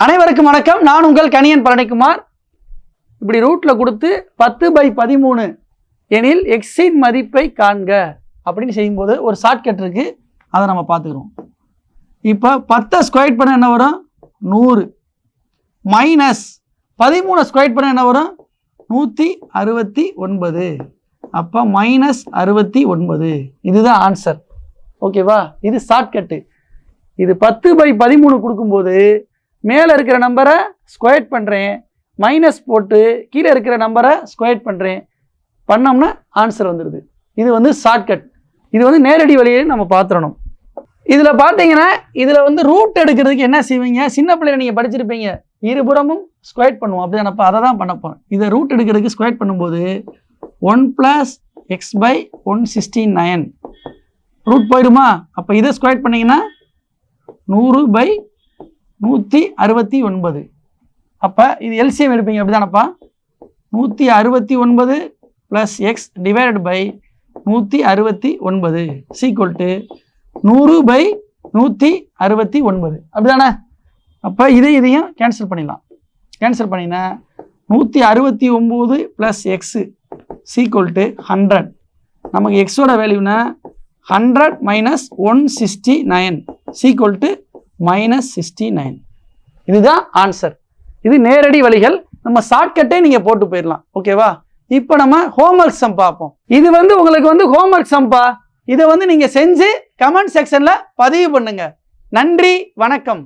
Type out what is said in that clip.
அனைவருக்கும் வணக்கம். நான் உங்கள் கணியன் பழனிக்குமார். இப்படி ரூட்ல கொடுத்து 10/13 எனில் எக்ஸின் மதிப்பை காண்க அப்படின்னு செய்யும்போது ஒரு ஷார்ட்கட் இருக்கு, அதை நம்ம பார்த்துக்கிறோம். இப்போ 10 ஸ்கொயர் பண்ண என்ன வரும்? 100 மைனஸ் 13 ஸ்கொயர் பண்ண என்ன வரும்? 169. அப்போ -69. இதுதான் ஆன்சர். ஓகேவா? இது ஷார்ட்கட்டு. இது 10/13 கொடுக்கும்போது மேலே இருக்கிற நம்பரை ஸ்கொயர் பண்ணுறேன், மைனஸ் போட்டு கீழே இருக்கிற நம்பரை ஸ்கொயர் பண்ணுறேன், பண்ணோம்னா ஆன்சர் வந்துடுது. இது வந்து ஷார்ட்கட். இது வந்து நேரடி வழியை நம்ம பார்த்துடணும். இதில் பார்த்தீங்கன்னா இதில் ரூட் எடுக்கிறதுக்கு என்ன செய்வீங்க? சின்ன பிள்ளைங்க நீங்கள் படிச்சிருப்பீங்க, இருபுறமும் ஸ்கொயர் பண்ணுவோம், அப்படி தானப்பா? அதை தான் பண்ணப்போம். இதை ரூட் எடுக்கிறதுக்கு ஸ்கொயர் பண்ணும்போது 1 + x/169 ரூட் போயிடுமா? அப்போ இதை ஸ்கொயர் பண்ணிங்கன்னா 100/169. அப்போ இது எல்சிஎம் எடுப்பீங்க, அப்படி தானப்பா? 169 + x / 169 = 100/169. அப்படி தானே? அப்போ இதையும் கேன்சல் பண்ணிடலாம். கேன்சல் பண்ணினா 169 + x = 100. நமக்கு எக்ஸோட வேல்யூனா 100 - 169 = -69. இதுதான் ஆன்சர். இது நேரடி வழிகள். நம்ம ஷார்ட்கட்டே நீங்க போட்டு போயிடலாம். ஓகேவா? இப்போ நம்ம ஹோம்வொர்க் சம் பார்ப்போம். இது உங்களுக்கு ஹோம்வொர்க் சம்பா. இதை நீங்க செஞ்சு கமெண்ட் செக்ஷன்ல பதிவு பண்ணுங்க. நன்றி, வணக்கம்.